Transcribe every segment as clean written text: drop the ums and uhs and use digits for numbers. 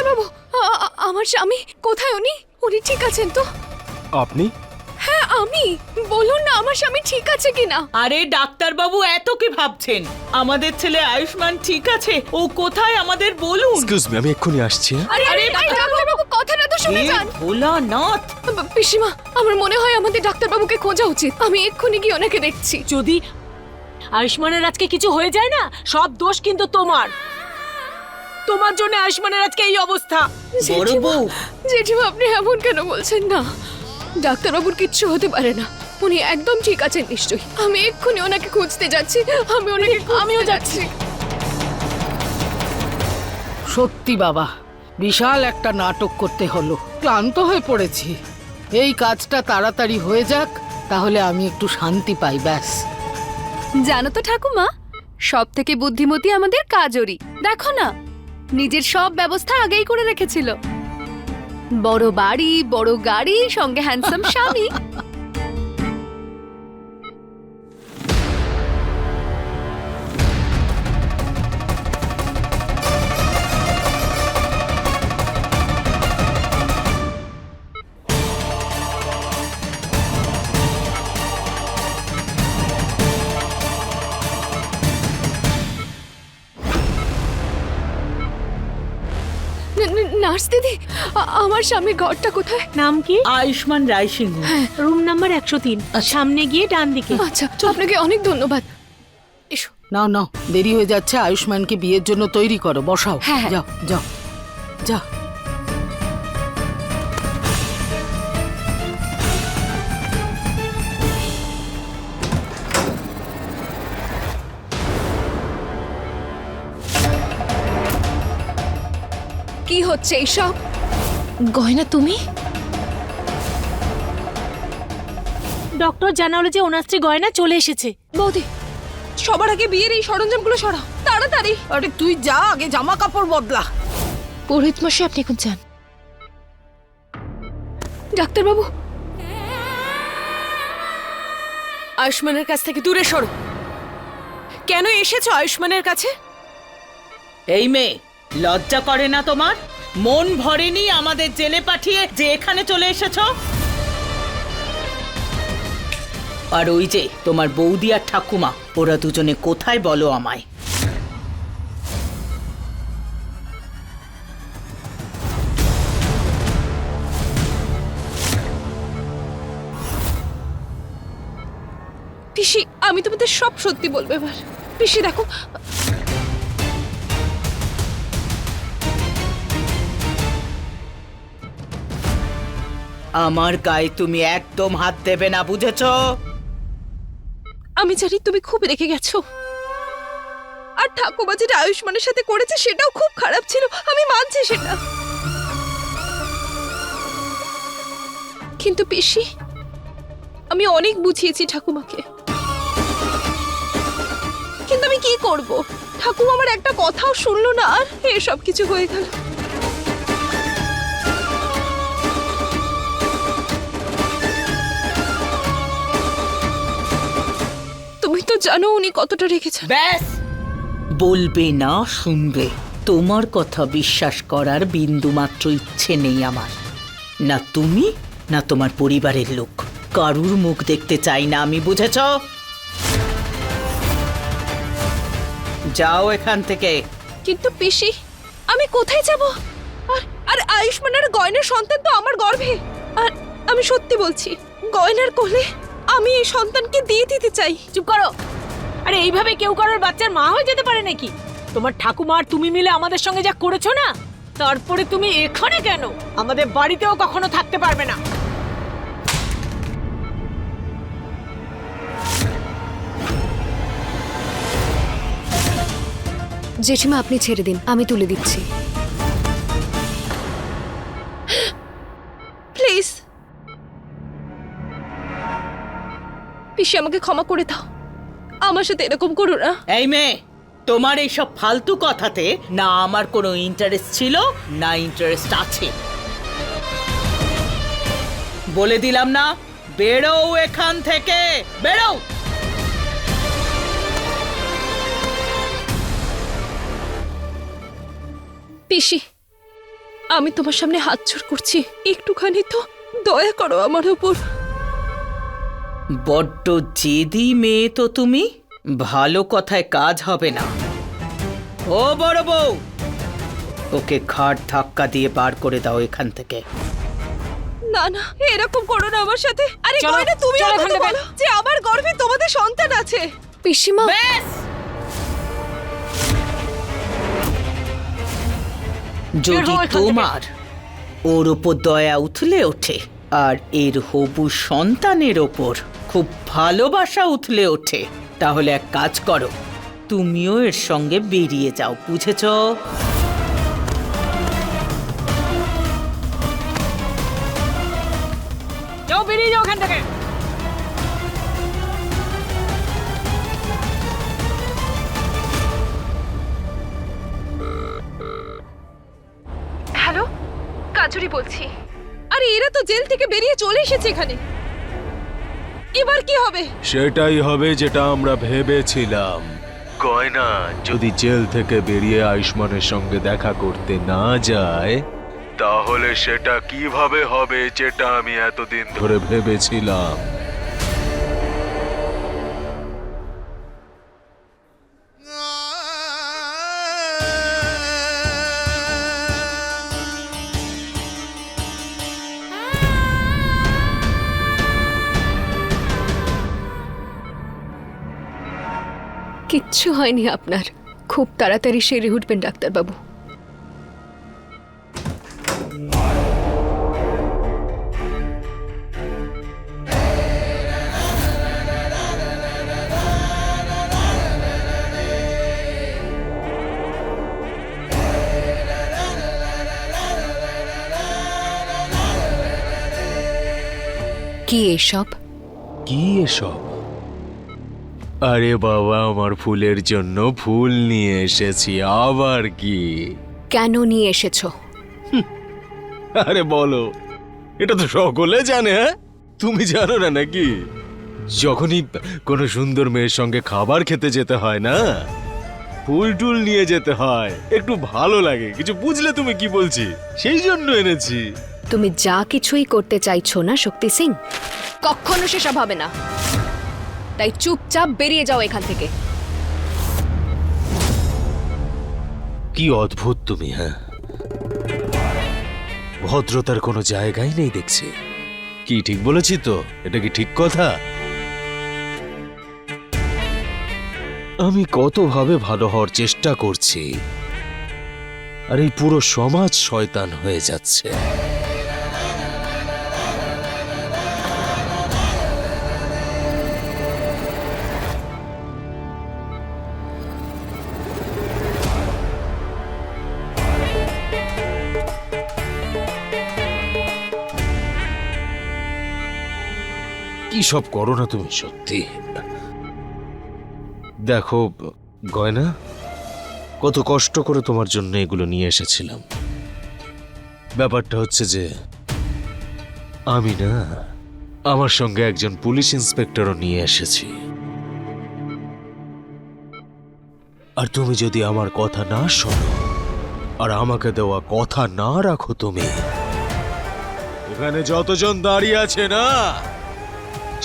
ডাক্তারবাবু, আমার স্বামী কোথায়? উনি ঠিক আছেন তো? আপনি? হ্যাঁ আমি। বলুন না আমার স্বামী ঠিক আছে কিনা। আরে ডাক্তারবাবু, এত কি ভাবছেন? আমাদের ছেলে আয়ুষ্মান ঠিক আছে। ও কোথায় আমাদের বলুন। এক্সকিউজ মি, আমি এক্ষুনি আসছি। আরে আরে ডাক্তারবাবু কথাটা তো শুনে যান। ভোলানাথ, পিসিমা, আমার মনে হয় আমাদের ডাক্তারবাবুকে খোঁজা উচিত। আমি এক্ষুনি গিয়ে ওনাকে দেখছি। যদি আয়ুষ্মানের আজকে কিছু হয়ে যায় না, সব দোষ কিন্তু তোমার। তোমার জন্য আয়ুষ্মানের আজকে এই অবস্থা। বড় বউ। জেঠিমা আপনি এমন কেন বলছেন? না, ডাক্তারবাবুর কিচ্ছু হতে পারে না। উনি একদম ঠিক আছেন নিশ্চয়ই। আমি এক্ষুনি ওনাকে খুঁজতে যাচ্ছি। আমিও যাচ্ছি। সত্যি বাবা, বিশাল একটা নাটক করতে হলো। ক্লান্ত হয়ে পড়েছি। এই কাজটা তাড়াতাড়ি হয়ে যাক, তাহলে আমি একটু শান্তি পাই, ব্যাস। জানো তো ঠাকুমা, সব থেকে বুদ্ধিমতী আমাদের কাজরি। দেখো না, নিজের সব ব্যবস্থা আগেই করে রেখেছিল। বড় বাড়ি, বড় গাড়ি, সঙ্গে হ্যান্ডসাম স্বামী। নার্স দিদি, আমার স্বামীর ঘরটা কোথায়? নাম কি? আয়ুষ্মান রায় সিংহ। রুম নাম্বার 103, সামনে গিয়ে ডান দিকে। আচ্ছা, আপনাকে অনেক ধন্যবাদ। এসো। নাও নাও, দেরি হয়ে যাচ্ছে। আয়ুষ্মানকে বিয়ের জন্য তৈরি করো, বসাও। হ্যাঁ, হ্যাঁ। যাও যাও যা। কি হচ্ছে এইসব? গয়না তুমি? ডক্টর জানালো যে ওনার স্ত্রী গয়না চলে এসেছে। বৌদি, সবার আগে বিয়ের এই সরঞ্জামগুলো সরাও তাড়াতাড়ি। আরে তুই যা, আগে জামা কাপড় বদলা। পুরোহিত মশাই আপনি এখন যান। ডাক্তারবাবু, আয়ুষ্মানের কাছ থেকে দূরে সরো। কেন এসেছো আয়ুষ্মানের কাছে? এই মেয়ে, লজ্জা করে না তোমার? মন ভরেনি আমাদের জেলে পাঠিয়ে যে এখানে চলে এসেছো? আর ওই যে তোমার বৌদি আর ঠাকুমা, ওরা দুজনে কোথায় বলো আমায়? পিসি, আমি তোমাদের সব সত্যি বলবো এবার। পিসি দেখো, আমার গায়ে তুমি একদম হাত দেবে না, বুঝেছো? আমি জানি তুমি খুব রেগে গেছো। আর ঠাকুমা যেটা আয়ুষ্মানের সাথে করেছে সেটাও খুব খারাপ ছিল, আমি মানছি সেটা। কিন্তু পিসি, আমি অনেক বুঝিয়েছি ঠাকুমাকে, কিন্তু আমি কি করব? ঠাকুমা আমার একটা কথাও শুনলো না, আর এসব কিছু হয়ে গেল। তুমি তো জানো উনি কতটা রেখেছেন। ব্যাস, বলবে না শুনবে। তোমার কথা বিশ্বাস করার বিন্দু মাত্র ইচ্ছে নেই আমার। না তুমি, না তোমার পরিবারের লোক, কারুর মুখ দেখতে চাই না আমি, বুঝেছো? যাও এখান থেকে। কিন্তু পিসি, আমি কোথায় যাব? আর আর আয়ুষ্মানের গয়নার সন্তান তো আমার গর্ভে। আর আমি সত্যি বলছি, গয়নার কোলে আমি এই সন্তানকে দিয়ে দিতে চাই। চুপ করো। আরে এইভাবে কেউ কারোর বাচ্চার মা হয়ে যেতে পারে নাকি? তোমার ঠাকুমা আর তুমি মিলে আমাদের সঙ্গে যা করেছো না, তারপরে তুমি এখানে কেন? আমাদের বাড়িতেও কখনো থাকতে পারবে না। জেঠিমা আপনি ছেড়ে দিন, আমি তুলে দিচ্ছি। প্লিজ পিসি, আমাকে ক্ষমা করে দাও। আমার সাথে এরকম করো না। এই মেয়ে, তোমার এইসব ফালতু কথাতে না আমার কোনো ইন্টারেস্ট ছিল, না ইন্টারেস্ট আছে। বলে দিলাম না, বেরো এখান থেকে, বেরো। পিসি, আমি তোমার সামনে হাত জোড় করছি, একটুখানি তো দয়া করো আমার উপর। বড্ড জেদি মেয়ে তো তুমি, ভালো কথায় কাজ হবে না। ও বড় বউ, ওকে ঘাট ধাক্কা দিয়ে বার করে দাও এখান থেকে। না না, এরকম করো না আমার সাথে। আরে চলো, গয়না, তুমি চলো আমাকে এখান থেকে। বলো যে আমার গর্ভে তোমাদের সন্তান আছে। পিসিমা, ব্যাস, যদি বের হও এখান থেকে। তোমার ওর ওপর দয়া উথলে ওঠে আর এর হবু সন্তানের ওপর খুব ভালোবাসা উথলে ওঠে, তাহলে এক কাজ করো, তুমিও এর সঙ্গে বেরিয়ে যাও, বুঝেছ? যাও, বেরিয়ে যাও এখান থেকে। হ্যালো, কাজুরি বলছি। আরে এরা তো জেল থেকে বেরিয়ে চলে এসেছে এখানে, এবার কি হবে? সেটাই হবে যেটা আমরা ভেবেছিলাম। গয়না যদি জেল থেকে বেরিয়ে আয়ুষ্মানের সঙ্গে দেখা করতে না যায়, তাহলে সেটা কিভাবে হবে যেটা আমি এতদিন ধরে ভেবেছিলাম। কিচ্ছু হয়নি আপনার, খুব তাড়াতাড়ি সেরে উঠবেন ডাক্তারবাবু। কি এসব? কি এসব? আরে বাবা, আমার ফুলের জন্য ফুল নিয়ে এসেছি, আবার কি? কেন নিয়ে এসেছো? আরে বলো, এটা তো সকলে জানে। হ্যাঁ, তুমি জানো না নাকি? যখনই কোনো সুন্দর মেয়ের সঙ্গে খাবার খেতে যেতে হয় না, ফুল টুল নিয়ে যেতে হয়, একটু ভালো লাগে। কিছু বুঝলে তুমি কি বলছি? সেই জন্য এনেছি। তুমি যা কিছুই করতে চাইছো না শক্তি সিং, কখনো সেসব হবে না। তাই চুপচাপ বেরিয়ে যাও এখান থেকে। কি অদ্ভুত তুমি! হ্যাঁ, ভদ্রতার কোনো জায়গাই নেই দেখছি। কি ঠিক বলেছি তো? এটা কি ঠিক কথা? আমি কতভাবে ভালো হওয়ার চেষ্টা করছি, আর এই পুরো সমাজ শয়তান হয়ে যাচ্ছে। কি সব করো না তুমি, সত্যি। দেখো গয়না, কত কষ্ট করে তোমার জন্য এগুলো নিয়ে এসেছিলাম। ব্যাপারটা হচ্ছে যে আমি না, আমার সঙ্গে একজন পুলিশ ইন্সপেক্টরও নিয়ে এসেছি। আর তুমি যদি আমার কথা না শোনো আর আমাকে দেওয়া কথা না রাখো, তুমি এখানে যতজন দাঁড়িয়ে আছে না,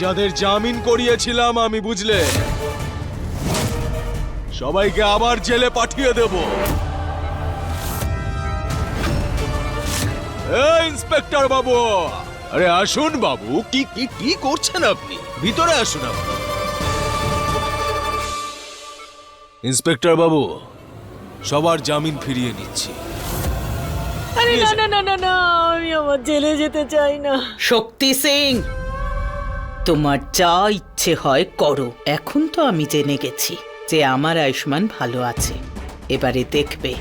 যাদের জামিন করিয়েছিলাম আমি, বুঝলে, সবাইকে আবার জেলে পাঠিয়ে দেব। এই ইন্সপেক্টর বাবু, আরে আসুন বাবু। কি কি কি করছেন আপনি? ভিতরে আসুন আপনি। ইন্সপেক্টর বাবু, সবার জামিন ফিরিয়ে নিচ্ছি। আরে না না না না না, আমি আমার জেলে যেতে চাই না। শক্তি সিং, তোমার যা ইচ্ছে হয় করো। এখন তো আমি জেনে গেছি যে আমার আয়ুষ্মান ভালো আছে। এবারে দেখবে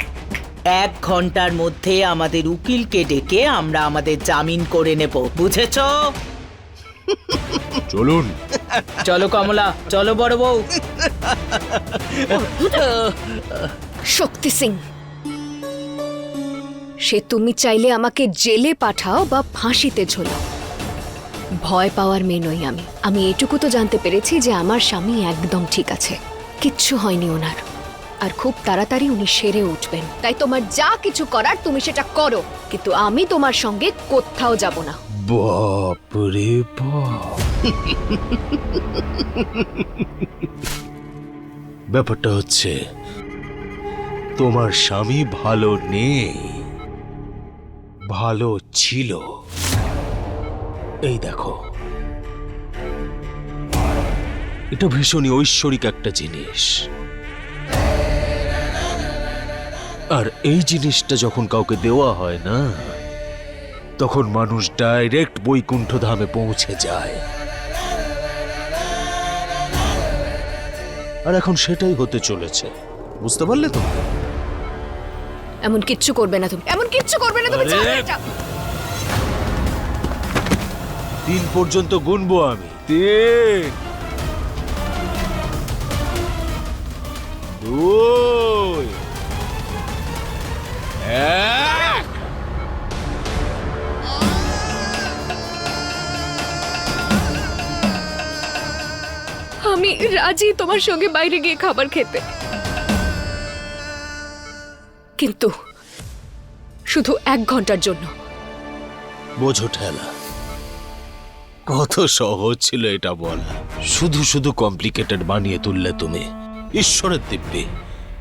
1 ঘন্টার মধ্যে আমাদের উকিলকে ডেকে আমরা আমাদের জামিন করে নেব, বুঝেছ? চলুন। চলো কমলা, চলো বড় বউ। শক্তি সিং, সে তুমি চাইলে আমাকে জেলে পাঠাও বা ফাঁসিতে ঝোলাও, ভয় পাওয়ার মেয়ে নই আমি। আমি এটুকু তো জানতে পেরেছি যে আমার স্বামী একদম ঠিক আছে, কিচ্ছু হয়নি ওনার। আর খুব তাড়াতাড়ি উনি সেরে উঠবেন। তাই তোমার যা কিছু করার তুমি সেটা করো, কিন্তু আমি তোমার সঙ্গে কোথাও যাব না। বাপরে বাপ। ব্যাপারটা হচ্ছে তোমার স্বামী ভালো নেই, ভালো ছিল। এই দেখো, এটা ভীষণই ঐশ্বরিক একটা জিনিস, আর এই জিনিসটা যখন কাউকে দেওয়া হয় না, তখন মানুষ ডাইরেক্ট বৈকুণ্ঠ ধামে পৌঁছে যায়। আর এখন সেটাই হতে চলেছে, বুঝতে পারলে তো? এমন কিচ্ছু করবে না তুমি, এমন কিচ্ছু করবে না তুমি। আরে! ছাড়ো এটা। 3 পর্যন্ত গুনবো আমি। 3, 2, 1। আমি রাজি তোমার সঙ্গে বাইরে গিয়ে খাবার খেতে, কিন্তু শুধু 1 ঘন্টার জন্য। বোঝো ঠেলা, কত সহজ ছিল এটা বলা, শুধু শুধু কমপ্লিকেটেড বানিয়ে তুললে তুমি। ঈশ্বরের দিব্যি,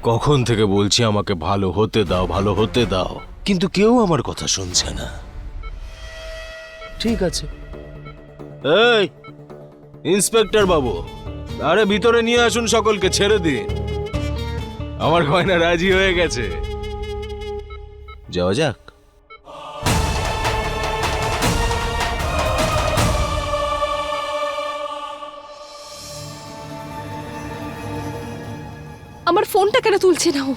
কখন থেকে বলছি আমাকে ভালো হতে দাও, ভালো হতে দাও, কিন্তু কেউ আমার কথা শুনছে না। ঠিক আছে, এই ইন্সপেক্টর বাবু, আরে ভিতরে নিয়ে আসুন সকলকে, ছেড়ে দিন। আমার গয়না রাজি হয়ে গেছে, যাওয়া যাক। আমার ফোনটা কেন তুলছে না ও?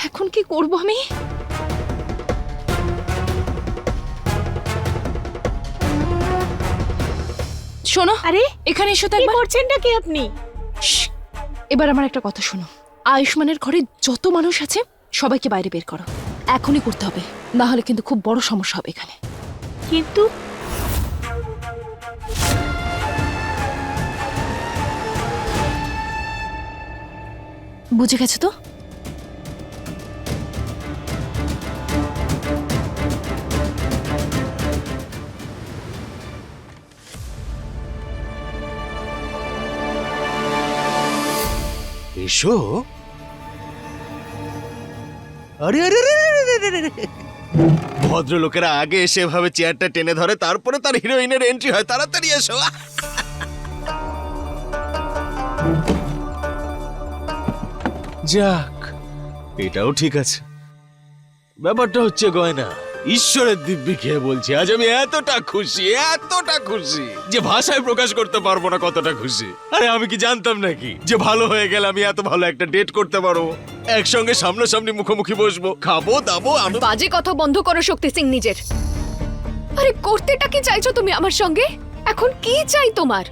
এখন কি করব আমি? শোনো, আরে এখানে এসো তো কি একবার। করছেনটা কি আপনি? শ্শ্, এবার আমার একটা কথা শোনো। আয়ুষ্মানের ঘরে যত মানুষ আছে সবাইকে বাইরে বের করো, এখনই করতে হবে, না হলে কিন্তু খুব বড় সমস্যা হবে এখানে। কিন্তু বুঝে গেছো তো? এসো। আরে আরে আরে আরে আরে আরে। ভদ্রলোকেরা আগে এসে এভাবে চেয়ারটা টেনে ধরে, তারপরে তার হিরোইনের এন্ট্রি হয়। তাড়াতাড়ি এসো। যাক, এটাও ঠিক আছে। ব্যাপারটা হচ্ছে গয়না, ঈশ্বরের দিব্যি খেয়ে বলছি, আজ আমি এতটা খুশি, এতটা খুশি যে ভাষায় প্রকাশ করতে পারবো না কতটা খুশি। আরে আমি কি জানতাম নাকি যে ভালো হয়ে গেলে আমি এত ভালো একটা ডেট করতে পারবো, একসঙ্গে সামনাসামনি মুখোমুখি বসবো, খাবো দাবো। বাজে কথা বন্ধ করো শক্তি সিং নিজের। আরে করতেটা কি চাইছো তুমি আমার সঙ্গে? এখন কি চাই তোমার?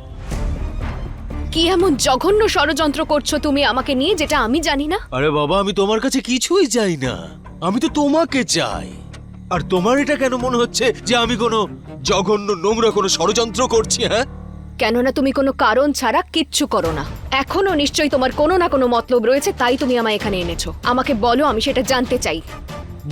কি এমন জঘন্য ষড়যন্ত্র করছো তুমি আমাকে নিয়ে যেটা আমি জানি না? আরে বাবা, আমি তোমার কাছে কিছুই চাই না, আমি তো তোমাকে চাই। আর তোমার এটা কেন মনে হচ্ছে যে আমি কোনো জঘন্য নোংরা কোনো ষড়যন্ত্র করছি? হ্যাঁ, কেননা তুমি কোনো কারণ ছাড়া কিচ্ছু করো না। এখনো নিশ্চয়ই তোমার কোনো না কোনো মতলব রয়েছে, তাই তুমি আমায় এখানে এনেছো। আমাকে বলো, আমি সেটা জানতে চাই।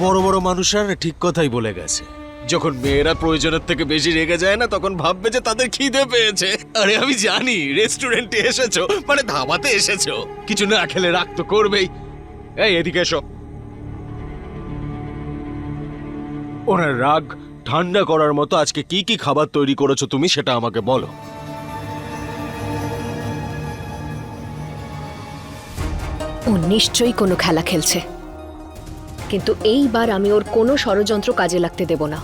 বড় বড় মানুষরা না ঠিক কথাই বলে গেছে, যখন মেয়েরা প্রয়োজনের থেকে বেশি রেগে যায় না, তখন ভাববে যে তাদের খিদে পেয়েছে। আরে আমি জানি রেস্টুরেন্টে এসেছো মানে ধাবাতে এসেছো, কিছু না খেলে রাগ তো করবেই। এই এদিকে এসো। ওনার রাগ ঠান্ডা করার মতো আজকে কি কি খাবার তৈরি করেছো তুমি, সেটা আমাকে বলো। ও নিশ্চয়ই কোনো খেলা খেলছে, কিন্তু এইবার আমি ওর কোনো ষড়যন্ত্র কাজে লাগতে দেব না।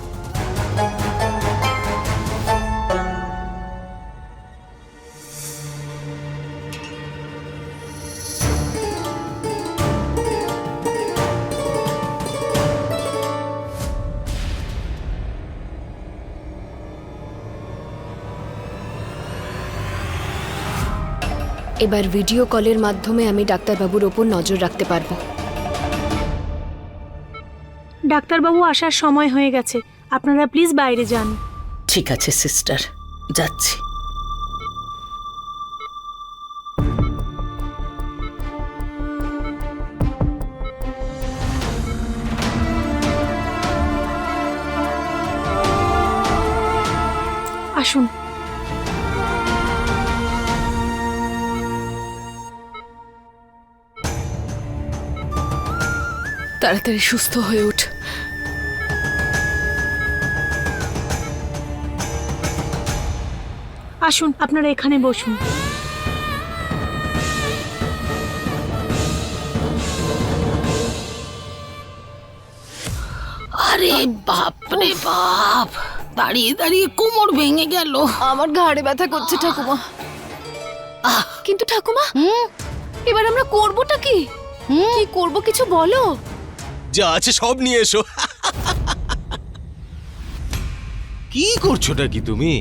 এবার ভিডিও কলের মাধ্যমে আমি ডাক্তারবাবুর ওপর নজর রাখতে পারবো। ডাক্তারবাবু আসার সময় হয়ে গেছে, আপনারা প্লিজ বাইরে যান। ঠিক আছে সিস্টার, যাচ্ছি। আসুন। তাড়াতাড়ি সুস্থ হয়ে ওঠ। আসুন, আপনারা এখানে বসুন। আরে বাপ রে বাপ, দাঁড়িয়ে দাঁড়িয়ে কোমর ভেঙে গেল। আমার ঘাড়ে ব্যথা করছে ঠাকুমা। কিন্তু ঠাকুমা, এবার আমরা করবোটা কি? কি করব কিছু বলো। যা আছে সব নিয়ে এসো। কি করছোটা কি তুমি?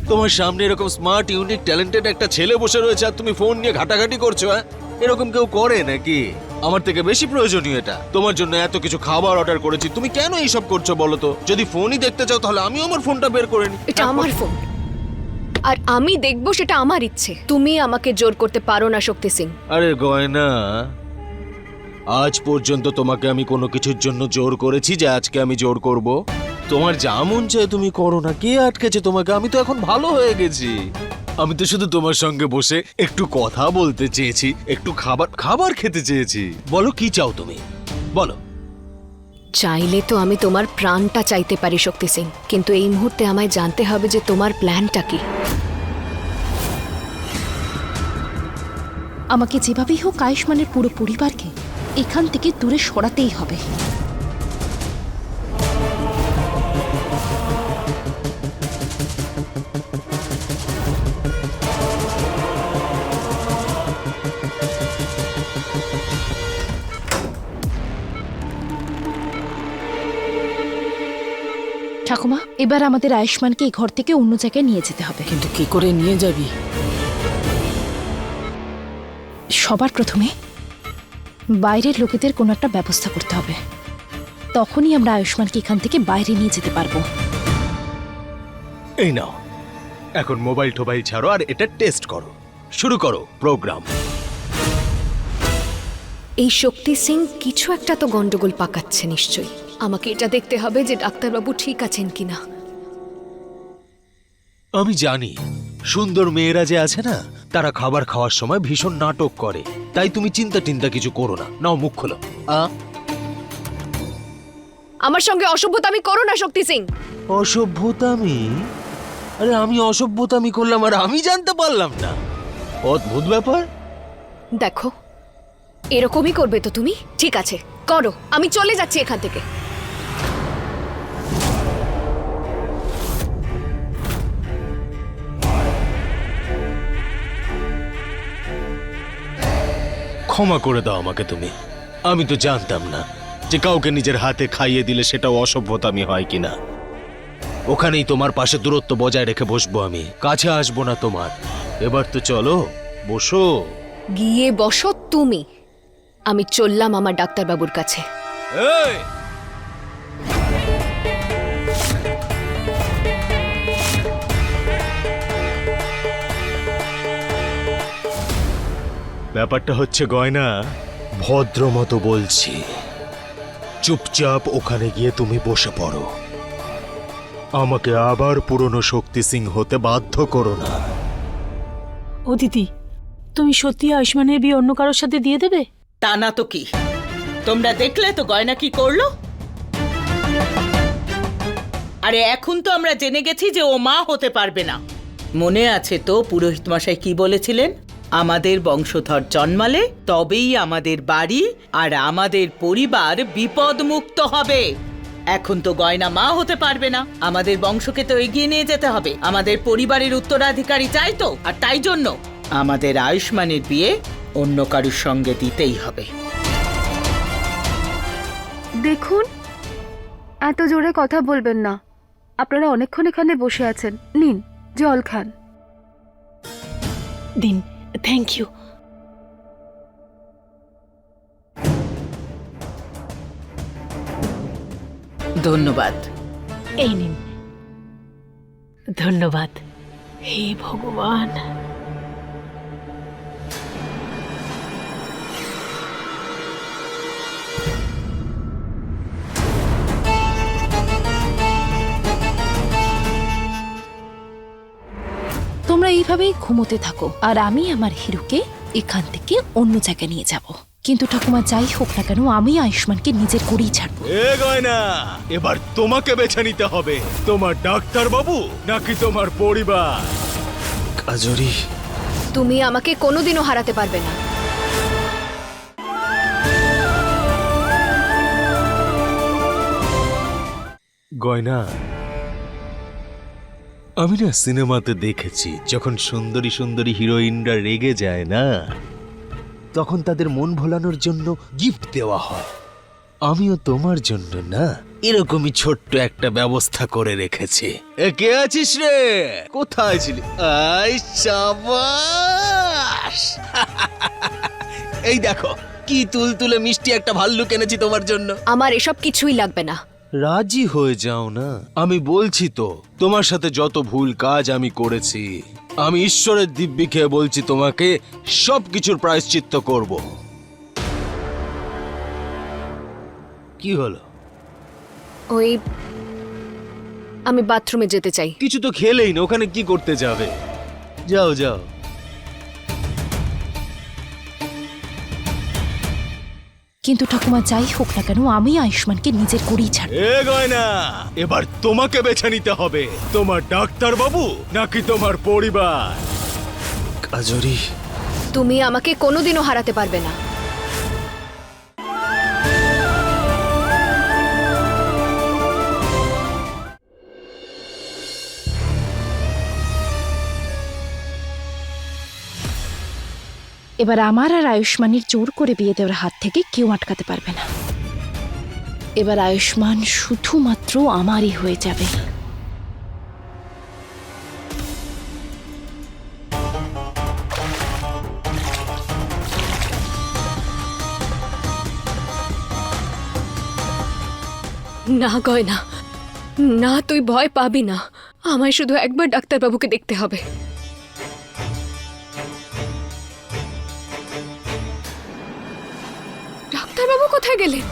তোমার সামনে এরকম স্মার্ট, ইউনিক, ট্যালেন্টেড একটা ছেলে বসে রয়েছে আর তুমি ফোন নিয়ে ঘাটাঘাটি করছো। হ্যাঁ, এরকম কেউ করে নাকি? আমার থেকে বেশি প্রয়োজনীয় এটা। তোমার জন্য এত কিছু খাবার অর্ডার করেছি, তুমি কেন এইসব করছো বলো তো? যদি ফোনই দেখতে চাও তাহলে আমিও আমার ফোনটা বের করে নিই। এটা আমার ফোন, আর আমি দেখবো, সেটা আমার ইচ্ছে। তুমি আমাকে জোর করতে পারো না শক্তি সিং। আরে গয়না, আজ পর্যন্ত তোমাকে আমি কোনো কিছুর জন্য জোর করেছি যে আজকে আমি জোর করব? তোমার যা মন চায় তুমি করো না। কে আটকেছে তোমাকে? আমি তো এখন ভালো হয়ে গেছি। আমি তো শুধু তোমার সঙ্গে বসে একটু কথা বলতে চেয়েছি, একটু খাবার খেতে চেয়েছি। বলো কি চাও তুমি, বলো। চাইলে তো আমি তোমার প্রাণটা চাইতে পারি শক্তি সিং, কিন্তু এই মুহূর্তে আমায় জানতে হবে যে তোমার প্ল্যানটা কি। আমাকে যেভাবেই হোক আয়ুষ্মানের পুরো পরিবারকে এখান থেকে দূরে সরাতেই হবে। ঠাকুমা, এবার আমাদের আয়ুষ্মানকে এই ঘর থেকে অন্য জায়গায় নিয়ে যেতে হবে। কিন্তু কি করে নিয়ে যাবি? সবার প্রথমে বাইরের লোকেদের কোনো একটা ব্যবস্থা করতে হবে, তখনই আমরা আয়ুষ্মানকে এখান থেকে বাইরে নিয়ে যেতে পারবো। এই নাও, এখন মোবাইল টোবাইল ছাড়ো আর এটা টেস্ট করো। শুরু করো প্রোগ্রাম। এই শক্তি সিং কিছু একটা তো গন্ডগোল পাকাচ্ছে নিশ্চয়ই। আমাকে এটা দেখতে হবে যে ডাক্তারবাবু ঠিক আছেন কিনা। আমি জানি সুন্দর মেয়েরা যে আছে না, তারা খাবার খাওয়ার সময় ভীষণ নাটক করে। তাই তুমি চিন্তা টিন্তা কিছু করো না। নাও মুখ খোলো। আমার সঙ্গে অসভ্যতামি করো না শক্তি সিং। অসভ্যতামি? আরে আমি অসভ্যতামি করলাম আর আমি জানতে পারলাম না? অদ্ভুত ব্যাপার। দেখো, এরকমই করবে তো তুমি? ঠিক আছে, করো। আমি চলে যাচ্ছি এখান থেকে। ক্ষমা করে দাও আমাকে তুমি। আমি তো জানতাম না যে কাউকে নিজের হাতে খাইয়ে দিলে সেটাও অসভ্যতামি হয় কিনা। ওখানেই তোমার পাশে দূরত্ব বজায় রেখে বসবো আমি, কাছে আসবো না তোমার। এবার তো চলো, বসো। গিয়ে বসো তুমি। আমি চললাম আমার ডাক্তারবাবুর কাছে। এই! ব্যাপারটা হচ্ছে গয়না, ভদ্র মতো বলছি, চুপচাপ ওখানে গিয়ে তুমি বসে পড়ো। আমাকে আবার পুরনো শক্তি সিং হতে বাধ্য করো না। ও দিদি, তুমি সত্যি আয়ুষ্মানের বিয়ে অন্য কারোর সাথে দিয়ে দেবে? তা না তো কি? তোমরা দেখলে তো গয়না কি করলো। আরে এখন তো আমরা জেনে গেছি যে ও মা হতে পারবে না। মনে আছে তো পুরোহিত মশাই কি বলেছিলেন? আমাদের বংশধর জন্মালে তবেই আমাদের বাড়ি আর আমাদের পরিবার বিপদমুক্ত হবে। এখন তো গয়না মা হতে পারবে না। আমাদের বংশকে তো এগিয়ে নিয়ে যেতে হবে। আমাদের পরিবারের উত্তরাধিকারী চাই তো, আর তাই জন্য আমাদের আয়ুষ্মানের বিয়ে অন্য কারুর সঙ্গে দিতেই হবে। দেখুন, এত জোরে কথা বলবেন না। আপনারা অনেকক্ষণ এখানে বসে আছেন, নিন জল খান। দিন, থ্যাংক ইউ। ধন্যবাদ। এই নিন। ধন্যবাদ। হে ভগবান। তোমরা এইভাবেই ঘুমোতে থাকো আর আমি আমার হিরোকে এখান থেকে অন্য জায়গায় নিয়ে যাব। কিন্তু ঠাকুমা যাই হোক না কেন আমি আয়ুষ্মানকে নিজের করেই ছাড়বো। এ গয়না, এবার তোমাকে বেছে নিতে হবে, তোমার ডাক্তার বাবু নাকি তোমার পরিবার। কাজরি, তুমি আমাকে কোনোদিনও হারাতে পারবে না। গয়না, আমি না সিনেমাতে দেখেছি যখন সুন্দরী সুন্দরী হিরোইনরা রেগে যায় না, তখন তাদের মন ভোলানোর জন্য গিফট দেওয়া হয়। আমিও তোমার জন্য না এরকমই ছোট্ট একটা ব্যবস্থা করে রেখেছি। এ কে আছিস রে? কোথায় ছিলি? আই সাবাস! এই দেখো কি তুলতুলে মিষ্টি একটা ভাল্লুক এনেছি তোমার জন্য। আমার এসব কিছুই লাগবে না। রাজি হয়ে যাও না, আমি বলছি তো তোমার সাথে যত ভুল কাজ আমি করেছি, আমি ঈশ্বরের দিব্যি খেয়ে বলছি তোমাকে সবকিছুর প্রায়শ্চিত্ত করব। কি হলো? ওই আমি বাথরুমে যেতে চাই। কিছু তো খেলেই না, ওখানে কি করতে যাবে? যাও যাও। কিন্তু ঠাকুমা যাই হোক না কেন আমি আয়ুষ্মানকে নিজের করেই ছাড়বো। এ গয়না, এবার তোমাকে বেছে নিতে হবে, তোমার ডাক্তার বাবু নাকি তোমার পরিবার। কাজরি, তুমি আমাকে কোনোদিনও হারাতে পারবে না। এবার আমার আর আয়ুষ্মানের জোর করে বিয়ে দেওয়ার হাত থেকে কেউ আটকাতে পারবে না। এবার আয়ুষ্মান শুধুমাত্র আমারই হয়ে যাবে। না গয়না, না তুই ভয় পাবি না। আমায় শুধু একবার ডাক্তারবাবুকে দেখতে হবে। ডাক্তারবাবু কোথায় গেলেন?